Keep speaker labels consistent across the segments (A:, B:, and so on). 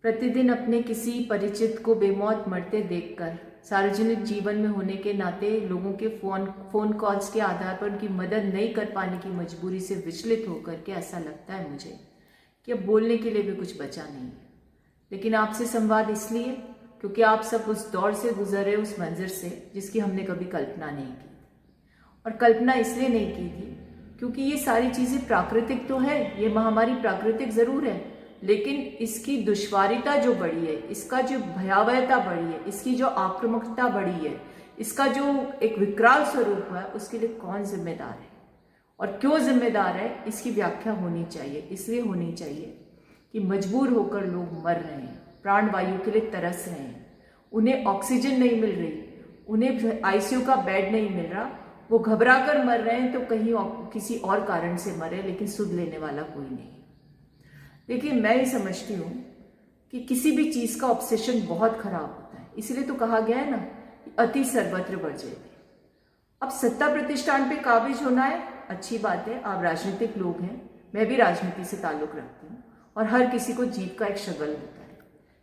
A: प्रतिदिन अपने किसी परिचित को बेमौत मरते देखकर सार्वजनिक जीवन में होने के नाते लोगों के फोन कॉल्स के आधार पर उनकी मदद नहीं कर पाने की मजबूरी से विचलित होकर के ऐसा लगता है मुझे कि अब बोलने के लिए भी कुछ बचा नहीं है। लेकिन आपसे संवाद इसलिए क्योंकि आप सब उस दौर से गुजरे, उस मंजर से जिसकी हमने कभी कल्पना नहीं की। और कल्पना इसलिए नहीं की थी क्योंकि ये सारी चीज़ें प्राकृतिक तो है, ये महामारी प्राकृतिक ज़रूर है, लेकिन इसकी दुश्वारिता जो बढ़ी है, इसका जो भयावहता बढ़ी है, इसकी जो आक्रामकता बढ़ी है, इसका जो एक विकराल स्वरूप है, उसके लिए कौन जिम्मेदार है और क्यों जिम्मेदार है, इसकी व्याख्या होनी चाहिए। इसलिए होनी चाहिए कि मजबूर होकर लोग मर रहे हैं, प्राणवायु के लिए तरस रहे हैं, उन्हें ऑक्सीजन नहीं मिल रही, उन्हें आईसीयू का बेड नहीं मिल रहा, वो घबरा कर मर रहे हैं तो कहीं किसी और कारण से मरे, लेकिन सुध लेने वाला कोई नहीं। देखिए, मैं ये समझती हूँ कि किसी भी चीज़ का ऑब्सेशन बहुत खराब होता है। इसीलिए तो कहा गया है ना कि अति सर्वत्र वर्जयते। अब सत्ता प्रतिष्ठान पे काबिज होना है, अच्छी बात है, आप राजनीतिक लोग हैं, मैं भी राजनीति से ताल्लुक रखती हूँ और हर किसी को जीत का एक शगल होता है।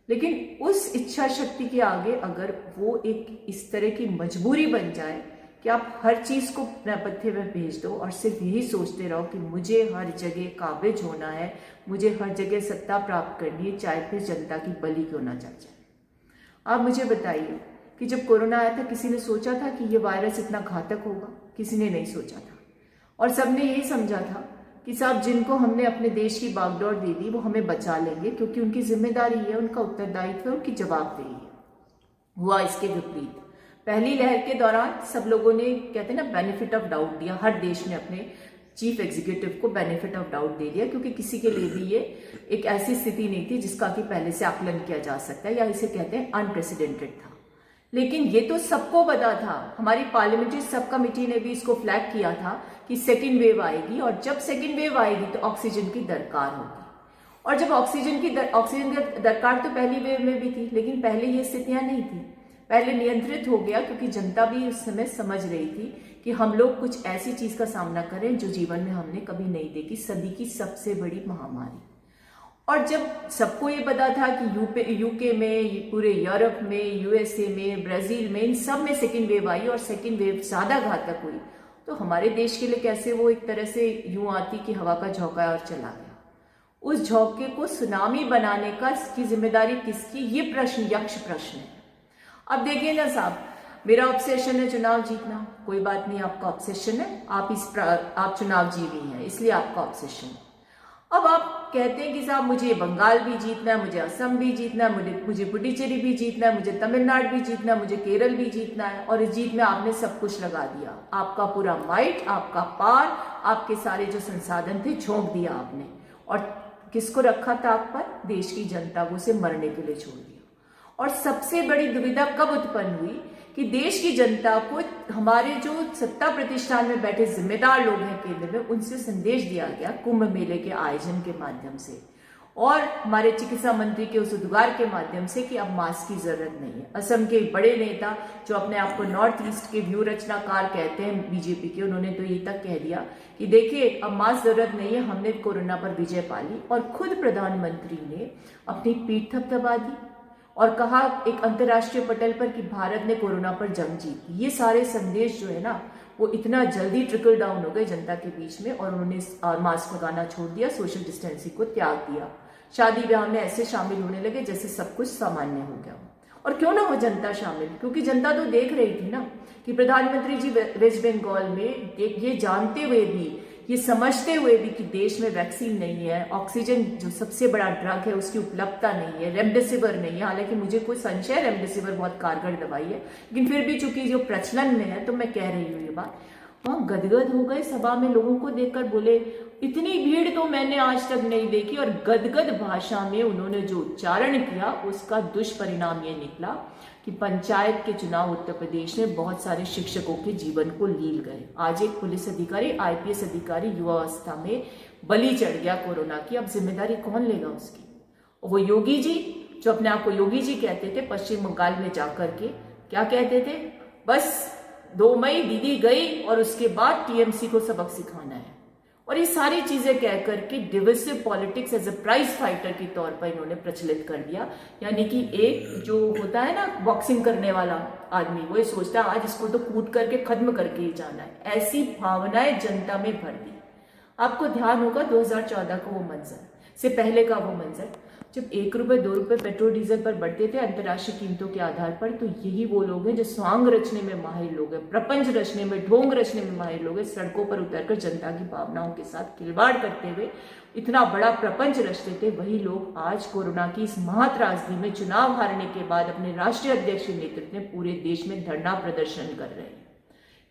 A: लेकिन उस इच्छा शक्ति के आगे अगर वो एक इस तरह की मजबूरी बन जाए कि आप हर चीज़ को नेपथ्य में भेज दो और सिर्फ यही सोचते रहो कि मुझे हर जगह काबिज होना है, मुझे हर जगह सत्ता प्राप्त करनी है, चाहे फिर जनता की बलि क्यों ना चढ़ जाए। आप मुझे बताइए कि जब कोरोना आया था, किसी ने सोचा था कि ये वायरस इतना घातक होगा? किसी ने नहीं सोचा था। और सबने यही समझा था कि साहब जिनको हमने अपने देश की बागडोर दे दी वो हमें बचा लेंगे, क्योंकि उनकी जिम्मेदारी है, उनका उत्तरदायित्व है, उनकी जवाबदेही है। हुआ इसके विपरीत। पहली लहर के दौरान सब लोगों ने, कहते हैं ना, बेनिफिट ऑफ डाउट दिया। हर देश ने अपने चीफ एग्जीक्यूटिव को बेनिफिट ऑफ डाउट दे दिया, क्योंकि किसी के लिए भी ये एक ऐसी स्थिति नहीं थी जिसका कि पहले से आकलन किया जा सकता है, या इसे कहते हैं अनप्रेसिडेंटेड था। लेकिन ये तो सबको पता था। हमारी पार्लियामेंट्री सब कमेटी ने भी इसको फ्लैग किया था कि सेकेंड वेव आएगी, और जब सेकेंड वेव आएगी तो ऑक्सीजन की दरकार होगी। और जब ऑक्सीजन की दरकार तो पहली वेव में भी थी, लेकिन पहले ये स्थितियां नहीं थी। पहले नियंत्रित हो गया क्योंकि जनता भी उस समय समझ रही थी कि हम लोग कुछ ऐसी चीज का सामना करें जो जीवन में हमने कभी नहीं देखी, सदी की सबसे बड़ी महामारी। और जब सबको ये पता था कि यूके में, पूरे यूरोप में, यूएसए में, ब्राजील में, इन सब में सेकेंड वेव आई और सेकेंड वेव ज्यादा घातक हुई, तो हमारे देश के लिए कैसे वो एक तरह से यूं आती कि हवा का झोंका और चला गया। उस झोंके को सुनामी बनाने का की जिम्मेदारी किसकी? ये प्रश्न यक्ष प्रश्न है। अब देखिए ना साहब, मेरा ऑब्सेशन है चुनाव जीतना, कोई बात नहीं, आपका ऑब्सेशन है, आप चुनाव जीवी हैं, इसलिए आपका ऑब्सेशन है। अब आप कहते हैं कि साहब मुझे बंगाल भी जीतना है, मुझे असम भी जीतना है, मुझे पुडुचेरी भी जीतना है, मुझे तमिलनाडु भी जीतना है, मुझे केरल भी जीतना है, और इस जीत में आपने सब कुछ लगा दिया, आपका पूरा माइट, आपका पार, आपके सारे जो संसाधन थे झोंक दिया आपने, और किसको रखा ताक पर? देश की जनता को से मरने के लिए छोड़ दिया। और सबसे बड़ी दुविधा कब उत्पन्न हुई कि देश की जनता को हमारे जो सत्ता प्रतिष्ठान में बैठे जिम्मेदार लोग हैं केंद्र में, उनसे संदेश दिया गया कुंभ मेले के आयोजन के माध्यम से और हमारे चिकित्सा मंत्री के उस उद्गार के माध्यम से कि अब मास्क की जरूरत नहीं है। असम के बड़े नेता जो अपने आप को नॉर्थ ईस्ट के व्यू रचनाकार कहते हैं बीजेपी के, उन्होंने तो ये तक कह दिया कि देखिए अब मास्क जरूरत नहीं है, हमने कोरोना पर विजय पा ली। और खुद प्रधानमंत्री ने अपनी पीठ थपथपा दी और कहा एक अंतर्राष्ट्रीय पटल पर कि भारत ने कोरोना पर जंग जीती। ये सारे संदेश जो है ना, वो इतना जल्दी ट्रिकल डाउन हो गए जनता के बीच में, और उन्होंने मास्क लगाना छोड़ दिया, सोशल डिस्टेंसिंग को त्याग दिया, शादी ब्याह में ऐसे शामिल होने लगे जैसे सब कुछ सामान्य हो गया। और क्यों ना हो जनता शामिल, क्योंकि जनता तो देख रही थी ना कि प्रधानमंत्री जी वेस्ट बंगाल में ये जानते हुए भी, ये समझते हुए भी कि देश में वैक्सीन नहीं है, ऑक्सीजन जो सबसे बड़ा ड्रग है उसकी उपलब्धता नहीं है, रेमडेसिविर नहीं है, हालांकि मुझे कोई संशय है रेमडेसिविर बहुत कारगर दवाई है, लेकिन फिर भी चूंकि जो प्रचलन में है तो मैं कह रही हूँ ये बात। वहाँ गदगद हो गए सभा में, लोगों को देखकर बोले इतनी भीड़ तो मैंने आज तक नहीं देखी, और गदगद भाषा में उन्होंने जो उच्चारण किया उसका दुष्परिणाम ये निकला कि पंचायत के चुनाव उत्तर प्रदेश में बहुत सारे शिक्षकों के जीवन को लील गए। आज एक पुलिस अधिकारी, आईपीएस अधिकारी युवावस्था में बलि चढ़ गया कोरोना की। अब जिम्मेदारी कौन लेगा उसकी? वो योगी जी जो अपने आप को योगी जी कहते थे, पश्चिम बंगाल में जाकर के क्या कहते थे? बस 2 मई दीदी गई और उसके बाद टीएमसी को सबक सिखाना है। और ये सारी चीजें कह करके divisive politics as a prize fighter के तौर पर इन्होंने प्रचलित कर दिया। यानी कि एक जो होता है ना बॉक्सिंग करने वाला आदमी, वो ये सोचता है आज इसको तो कूट करके खत्म करके ही जाना है, ऐसी भावनाएं जनता में भर दी। आपको ध्यान होगा 2014 का वो मंजर, से पहले का वो मंजर, जब 1 रुपए 2 रुपए पेट्रोल डीजल पर बढ़ते थे अंतर्राष्ट्रीय कीमतों के आधार पर, तो यही वो लोग हैं जो स्वांग रचने में माहिर लोग हैं, प्रपंच रचने में, ढोंग रचने में माहिर लोग हैं, सड़कों पर उतरकर जनता की भावनाओं के साथ खिलवाड़ करते हुए इतना बड़ा प्रपंच रचते थे। वही लोग आज कोरोना की इस महात्रासदी में चुनाव हारने के बाद अपने राष्ट्रीय अध्यक्ष के नेतृत्व में पूरे देश में धरना प्रदर्शन कर रहे हैं।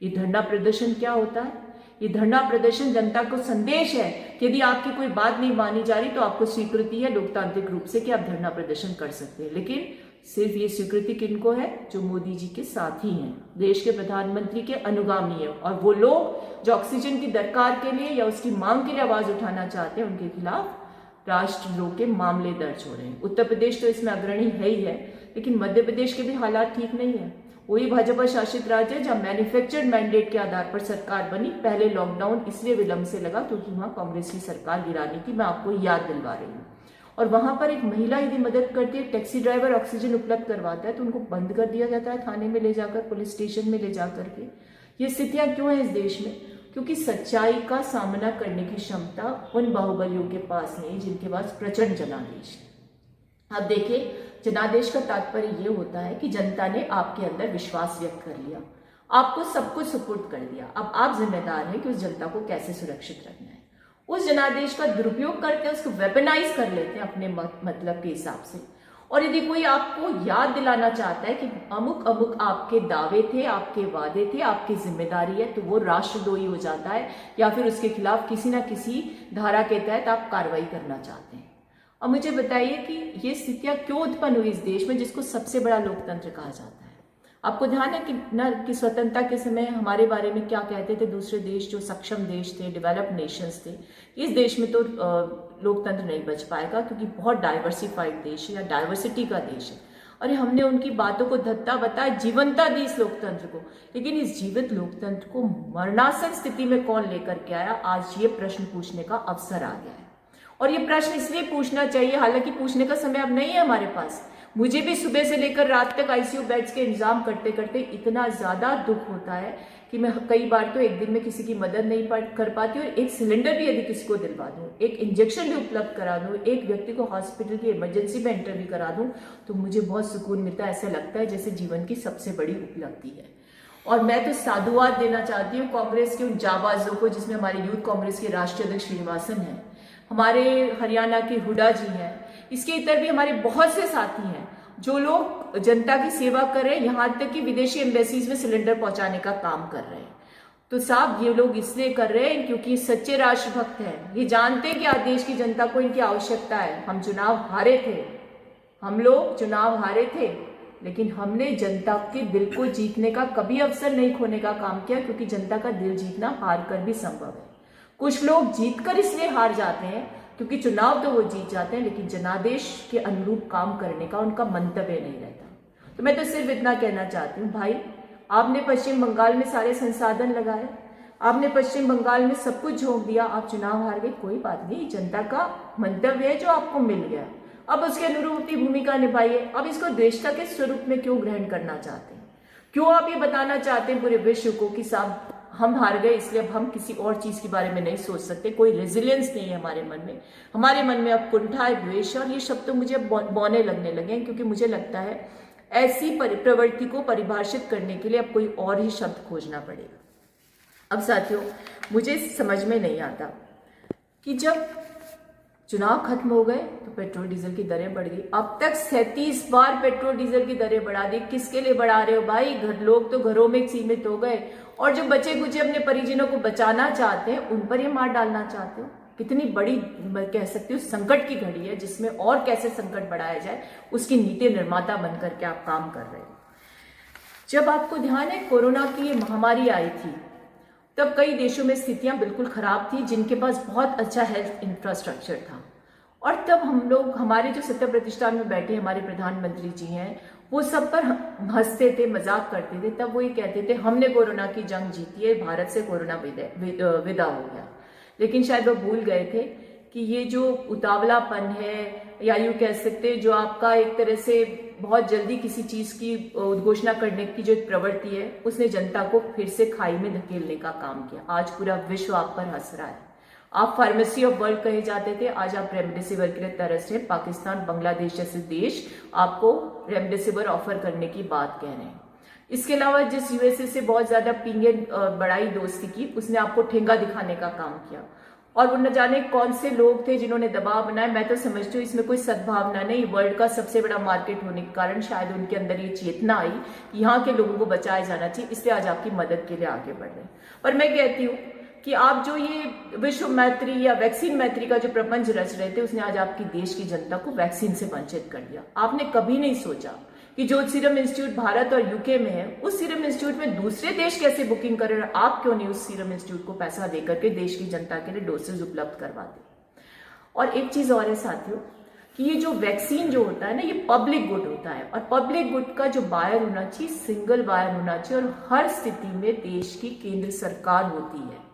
A: ये धरना प्रदर्शन क्या होता है? ये धरना प्रदर्शन जनता को संदेश है कि यदि आपकी कोई बात नहीं मानी जा रही तो आपको स्वीकृति है लोकतांत्रिक रूप से कि आप धरना प्रदर्शन कर सकते हैं। लेकिन सिर्फ ये स्वीकृति किनको है? जो मोदी जी के साथी हैं, देश के प्रधानमंत्री के अनुगामी है, और वो लोग जो ऑक्सीजन की दरकार के लिए या उसकी मांग के लिए आवाज उठाना चाहते हैं, उनके खिलाफ राष्ट्रद्रोह के मामले दर्ज हो रहे हैं। उत्तर प्रदेश तो इसमें अग्रणी है ही है, लेकिन मध्य प्रदेश के भी हालात ठीक नहीं है। वही भाजपा शासित राज्य है जहां मैन्युफैक्चर्ड मैंडेट के आधार पर सरकार बनी। पहले लॉकडाउन इसलिए विलंब से लगा क्योंकि वहां कांग्रेस की सरकार गिरानी थी, मैं आपको याद दिलवा रही हूँ। और वहां पर एक महिला यदि मदद करती है, टैक्सी ड्राइवर ऑक्सीजन उपलब्ध करवाता है, तो उनको बंद कर दिया जाता है थाने में ले जाकर, पुलिस स्टेशन में ले जाकर के। ये स्थितियां क्यों है इस देश में? क्योंकि सच्चाई का सामना करने की क्षमता उन बाहुबलियों के पास नहीं जिनके पास प्रचंड जनादेश है। अब देखिए, जनादेश का तात्पर्य यह होता है कि जनता ने आपके अंदर विश्वास व्यक्त कर लिया, आपको सब कुछ सुपुर्द कर दिया। अब आप जिम्मेदार हैं कि उस जनता को कैसे सुरक्षित रखना है। उस जनादेश का दुरुपयोग करते हैं, उसको वेपनाइज कर लेते हैं अपने मतलब के हिसाब से। और यदि कोई आपको याद दिलाना चाहता है कि अमुक अमुक आपके दावे थे, आपके वादे थे, आपकी जिम्मेदारी है, तो वो राष्ट्रद्रोही हो जाता है, या फिर उसके खिलाफ किसी ना किसी धारा के तहत आप कार्रवाई करना चाहते हैं। अब मुझे बताइए कि ये स्थितियां क्यों उत्पन्न हुई इस देश में जिसको सबसे बड़ा लोकतंत्र कहा जाता है। आपको ध्यान है कि स्वतंत्रता के समय हमारे बारे में क्या कहते थे दूसरे देश, जो सक्षम देश थे, डेवलप्ड नेशंस थे, इस देश में तो लोकतंत्र नहीं बच पाएगा क्योंकि बहुत डाइवर्सिफाइड देश है या डाइवर्सिटी का देश है। और हमने उनकी बातों को धत्ता बताया, जीवंता दी इस लोकतंत्र को। लेकिन इस जीवित लोकतंत्र को मरणासन स्थिति में कौन लेकर के आया? आज ये प्रश्न पूछने का अवसर आ गया है। और ये प्रश्न इसलिए पूछना चाहिए, हालांकि पूछने का समय अब नहीं है हमारे पास। मुझे भी सुबह से लेकर रात तक आईसीयू बेड्स के इंतजाम करते करते इतना ज्यादा दुख होता है कि मैं कई बार तो एक दिन में किसी की मदद नहीं कर पाती, और एक सिलेंडर भी यदि किसी को दिलवा दूं, एक इंजेक्शन भी उपलब्ध करा दूं, एक व्यक्ति को हॉस्पिटल की इमरजेंसी में एंटर भी करा दूं, तो मुझे बहुत सुकून मिलता है। ऐसा लगता है जैसे जीवन की सबसे बड़ी उपलब्धि है। और मैं तो साधुवाद देना चाहती हूँ कांग्रेस के उन जाबाजों को, जिसमें हमारे यूथ कांग्रेस के राष्ट्रीय अध्यक्ष श्रीनिवासन है, हमारे हरियाणा के हुडा जी हैं, इसके इतर भी हमारे बहुत से साथी हैं जो लोग जनता की सेवा कर रहे हैं, यहाँ तक कि विदेशी एम्बेसीज में सिलेंडर पहुंचाने का काम कर रहे हैं। तो साहब, ये लोग इसलिए कर रहे हैं क्योंकि सच्चे राष्ट्रभक्त हैं। ये जानते हैं कि आज देश की जनता को इनकी आवश्यकता है। हम चुनाव हारे थे, हम लोग चुनाव हारे थे, लेकिन हमने जनता के दिल को जीतने का कभी अवसर नहीं खोने का काम किया, क्योंकि जनता का दिल जीतना हार कर भी संभव है। कुछ लोग जीतकर इसलिए हार जाते हैं क्योंकि चुनाव तो वो जीत जाते हैं, लेकिन जनादेश के अनुरूप काम करने का उनका मंतव्य नहीं रहता। तो मैं तो सिर्फ इतना कहना चाहती हूँ, भाई आपने पश्चिम बंगाल में सारे संसाधन लगाए, आपने पश्चिम बंगाल में सब कुछ झोंक दिया, आप चुनाव हार गए, कोई बात नहीं, जनता का मंतव्य है जो आपको मिल गया, अब उसके अनुरूप अपनी भूमिका निभाइए। अब इसको द्वेषता के स्वरूप में क्यों ग्रहण करना चाहते हैं? क्यों आप ये बताना चाहते हैं पूरे विश्व को कि साहब हम हार गए, इसलिए अब हम किसी और चीज के बारे में नहीं सोच सकते? कोई रेजिलियंस नहीं है हमारे मन में। हमारे मन में अब कुंठा है, द्वेष, और ये शब्द तो मुझे अब बौने लगने लगे हैं, क्योंकि मुझे लगता है ऐसी प्रवृत्ति को परिभाषित करने के लिए अब कोई और ही शब्द खोजना पड़ेगा। अब साथियों, मुझे समझ में नहीं आता कि जब चुनाव खत्म हो गए तो पेट्रोल डीजल की दरें बढ़ गई। अब तक 37 बार पेट्रोल डीजल की दरें बढ़ा दी। किसके लिए बढ़ा रहे हो भाई? लोग तो घरों में सीमित हो गए, और जो बचे कुचे अपने परिजनों को बचाना चाहते हैं उन पर ये मार डालना चाहते हो। कितनी बड़ी, कह सकती हूँ, संकट की घड़ी है, जिसमें और कैसे संकट बढ़ाया जाए उसकी नीति निर्माता बनकर के आप काम कर रहे हो। जब आपको ध्यान है कोरोना की ये महामारी आई थी, तब कई देशों में स्थितियां बिल्कुल खराब थी जिनके पास बहुत अच्छा हेल्थ इंफ्रास्ट्रक्चर था, और तब हम लोग, हमारे जो सत्ता प्रतिष्ठान में बैठे हमारे प्रधानमंत्री जी हैं, वो सब पर हंसते थे, मजाक करते थे। तब वो ये कहते थे हमने कोरोना की जंग जीती है, भारत से कोरोना विदा हो गया। लेकिन शायद वो भूल गए थे कि ये जो उतावलापन है, या यूं कह सकते हैं जो आपका एक तरह से बहुत जल्दी किसी चीज की उद्घोषणा करने की जो एक प्रवृत्ति है, उसने जनता को फिर से खाई में धकेलने का काम किया। आज पूरा विश्व आप पर हंस रहा है। आप फार्मेसी ऑफ वर्ल्ड कहे जाते थे, आज आप रेमडेसिविर के लिए तरस रहे। पाकिस्तान, बांग्लादेश जैसे देश आपको रेमडेसिविर ऑफर करने की बात कह रहे हैं। इसके अलावा जिस यूएसए से बहुत ज्यादा पींगे बढ़ाई दोस्ती की, उसने आपको ठेंगा दिखाने का काम किया। और वो न जाने कौन से लोग थे जिन्होंने दबाव बनाया। मैं तो समझती हूँ इसमें कोई सद्भावना नहीं। वर्ल्ड का सबसे बड़ा मार्केट होने के कारण शायद उनके अंदर ये चेतना आई कि यहाँ के लोगों को बचाया जाना चाहिए, इसलिए आज आपकी मदद के लिए आगे बढ़ रहे हैं। पर मैं कहती हूँ कि आप जो ये विश्व मैत्री या वैक्सीन मैत्री का जो प्रपंच रच रहे थे, उसने आज आपकी देश की जनता को वैक्सीन से वंचित कर दिया। आपने कभी नहीं सोचा कि जो सीरम इंस्टीट्यूट भारत और यूके में है, उस सीरम इंस्टीट्यूट में दूसरे देश कैसे बुकिंग कर रहे हैं। आप क्यों नहीं उस सीरम इंस्टीट्यूट को पैसा देकर के देश की जनता के लिए डोसेज उपलब्ध करवाते। और एक चीज और है साथियों, कि ये जो वैक्सीन जो होता है ना, ये पब्लिक गुड होता है। और पब्लिक गुड का जो बायर होना चाहिए, सिंगल बायर होना चाहिए। और हर स्थिति में देश की केंद्र सरकार होती है,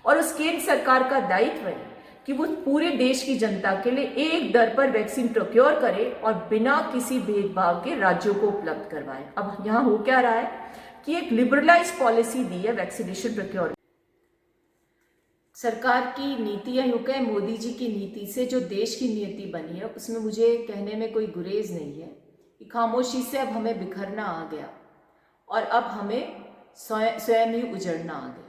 A: और उस केंद्र सरकार का दायित्व है कि वो पूरे देश की जनता के लिए एक दर पर वैक्सीन प्रोक्योर करे और बिना किसी भेदभाव के राज्यों को उपलब्ध करवाए। अब यहाँ हो क्या रहा है कि एक लिबरलाइज पॉलिसी दी है वैक्सीनेशन प्रोक्योर। सरकार की नीति, या यूं कहें मोदी जी की नीति से जो देश की नीति बनी है, उसमें मुझे कहने में कोई गुरेज नहीं है कि खामोशी से अब हमें बिखरना आ गया और अब हमें स्वयं ही उजड़ना आ गया।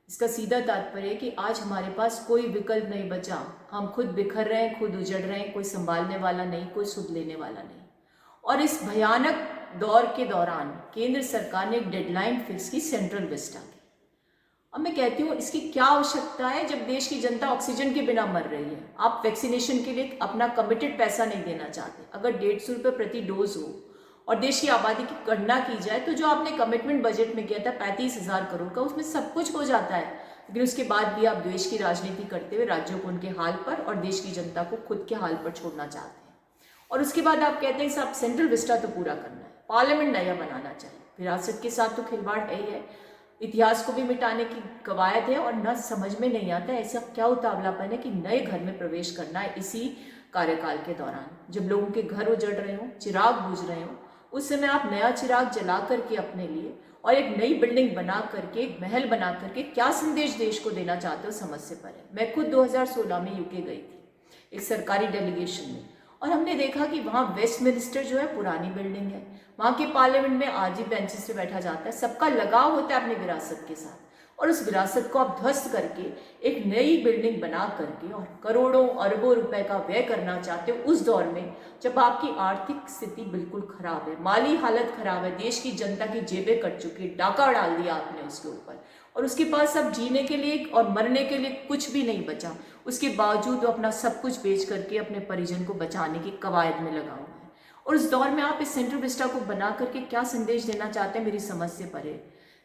A: इसका सीधा तात्पर्य है कि आज हमारे पास कोई विकल्प नहीं बचा। हम खुद बिखर रहे हैं, खुद उजड़ रहे हैं, कोई संभालने वाला नहीं, कोई सुध लेने वाला नहीं। और इस भयानक दौर के दौरान केंद्र सरकार ने एक डेडलाइन फिक्स की, सेंट्रल विस्टा की। अब मैं कहती हूँ इसकी क्या आवश्यकता है जब देश की जनता ऑक्सीजन के बिना मर रही है। आप वैक्सीनेशन के लिए अपना कमिटेड पैसा नहीं देना चाहते। अगर 150 रुपये प्रति डोज हो और देश की आबादी की गणना की जाए, तो जो आपने कमिटमेंट बजट में किया था 35,000 करोड़ का, उसमें सब कुछ हो जाता है। लेकिन उसके बाद भी आप देश की राजनीति करते हुए राज्यों को उनके हाल पर और देश की जनता को खुद के हाल पर छोड़ना चाहते हैं। और उसके बाद आप कहते हैं साहब सेंट्रल विस्टा तो पूरा करना है, पार्लियामेंट नया बनाना चाहिए। विरासत के साथ तो खिलवाड़ है ही है, इतिहास को भी मिटाने की कवायद है। और न समझ में नहीं आता ऐसा क्या उतावलापन है कि नए घर में प्रवेश करना है इसी कार्यकाल के दौरान, जब लोगों के घर उजड़ रहे हो, चिराग बुझ रहे हो। उस समय आप नया चिराग जला करके अपने लिए और एक नई बिल्डिंग बना करके, एक महल बना करके क्या संदेश देश को देना चाहते हो, समझ से परे। मैं खुद 2016 में यूके गई थी एक सरकारी डेलीगेशन में, और हमने देखा कि वहाँ वेस्टमिनिस्टर जो है पुरानी बिल्डिंग है, वहाँ के पार्लियामेंट में आज भी बेंचेस पे बैठा जाता है, सबका लगाव होता है अपनी विरासत के साथ। और उस विरासत को आप ध्वस्त करके एक नई बिल्डिंग बना करके और करोड़ों अरबों रुपए का व्यय करना चाहते हो, उस दौर में जब आपकी आर्थिक स्थिति बिल्कुल खराब है, माली हालत खराब है, देश की जनता की जेबें कट चुकी है, डाका डाल दिया आपने उसके ऊपर, और उसके पास अब जीने के लिए और मरने के लिए कुछ भी नहीं बचा। उसके बावजूद वो अपना सब कुछ बेच करके अपने परिजन को बचाने की कवायद में लगा हुआ है। और उस दौर में आप इस सेंट्रल विस्टा को बना करके क्या संदेश देना चाहते हैं, मेरी समझ से परे।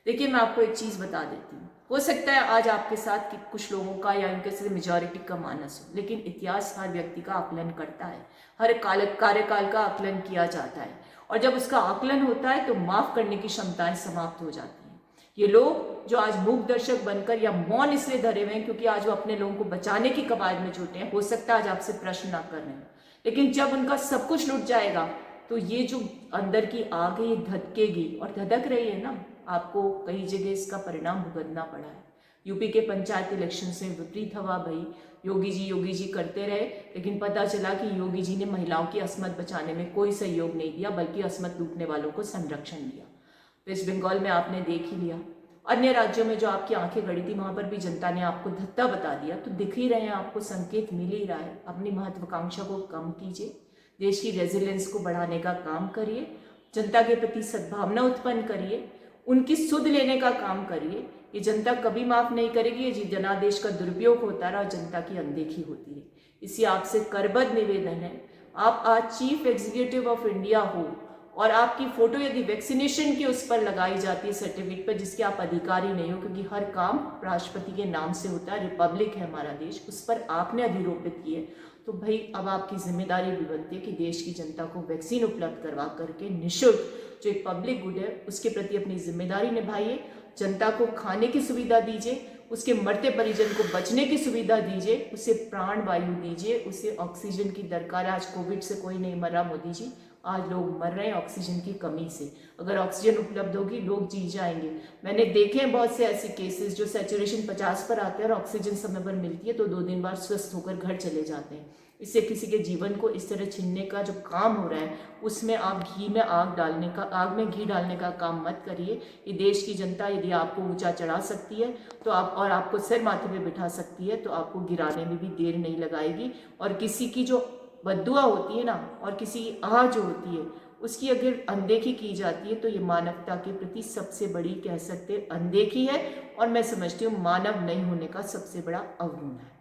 A: देखिए मैं आपको एक चीज बता देती हूँ, हो सकता है आज आपके साथ कि कुछ लोगों का या इनके से मेजॉरिटी का मानस हो, लेकिन इतिहास हर व्यक्ति का आकलन करता है, हर कार्यकाल का आकलन किया जाता है, और जब उसका आकलन होता है तो माफ करने की क्षमताएं समाप्त हो जाती हैं। ये लोग जो आज मूक दर्शक बनकर या मौन इसलिए धरे हुए हैं क्योंकि आज वो अपने लोगों को बचाने की कवायद में जुटे हैं, हो सकता है आज आपसे प्रश्न ना कर रहे हैं, लेकिन जब उनका सब कुछ लुट जाएगा तो ये जो अंदर की आग है ये धधकेगी, और धधक रही है ना। आपको कई जगह इसका परिणाम भुगतना पड़ा है। यूपी के पंचायत इलेक्शन से विपरीत हवा भई, योगी जी करते रहे, लेकिन पता चला कि योगी जी ने महिलाओं की असमत बचाने में कोई सहयोग नहीं दिया, बल्कि असमत लूटने वालों को संरक्षण दिया। वेस्ट बंगाल में आपने देख ही लिया, अन्य राज्यों में जो आपकी आंखें गड़ी थी वहां पर भी जनता ने आपको धत्ता बता दिया। तो दिख ही रहे हैं, आपको संकेत मिल ही रहा है। अपनी महत्वाकांक्षा को कम कीजिए, देश की रेजिलियंस को बढ़ाने का काम करिए, जनता के प्रति सद्भावना उत्पन्न करिए, उनकी सुध लेने का काम करिए। ये जनता कभी माफ नहीं करेगी, ये जनादेश का दुरुपयोग होता रहा, जनता की अनदेखी होती रही। इसी आपसे करबद्ध निवेदन है, आप आज चीफ एग्जीक्यूटिव ऑफ इंडिया हो और आपकी फोटो यदि वैक्सीनेशन की उस पर लगाई जाती है सर्टिफिकेट पर, जिसके आप अधिकारी नहीं हो, क्योंकि हर काम राष्ट्रपति के नाम से होता है, रिपब्लिक है हमारा देश, उस पर आपने अधिरोपित की है, तो भाई अब आपकी जिम्मेदारी भी बनती है कि देश की जनता को वैक्सीन उपलब्ध करवा करके निःशुल्क, जो एक पब्लिक गुड है, उसके प्रति अपनी जिम्मेदारी निभाइए। जनता को खाने की सुविधा दीजिए, उसके मरते परिजन को बचने की सुविधा दीजिए, उसे प्राण वायु दीजिए, उसे ऑक्सीजन की दरकार है। आज कोविड से कोई नहीं मरा मोदी जी, आज लोग मर रहे हैं ऑक्सीजन की कमी से। अगर ऑक्सीजन उपलब्ध होगी लोग जी जाएंगे। मैंने देखे हैं बहुत से ऐसे केसेस जो सैचुरेशन 50 पर आते हैं और ऑक्सीजन समय पर मिलती है तो 2 दिन बाद स्वस्थ होकर घर चले जाते हैं। इससे किसी के जीवन को इस तरह छीनने का जो काम हो रहा है उसमें आप आग में घी डालने का काम मत करिए। ये देश की जनता यदि आपको ऊंचा चढ़ा सकती है तो आपको सिर माथे पे बिठा सकती है तो आपको गिराने में भी देर नहीं लगाएगी। और किसी की जो बद्दुआ होती है ना और किसी की आह जो होती है उसकी अगर अनदेखी की जाती है तो ये मानवता के प्रति सबसे बड़ी कह सकते अनदेखी है और मैं समझती हूँ मानव नहीं होने का सबसे बड़ा अवगुण है।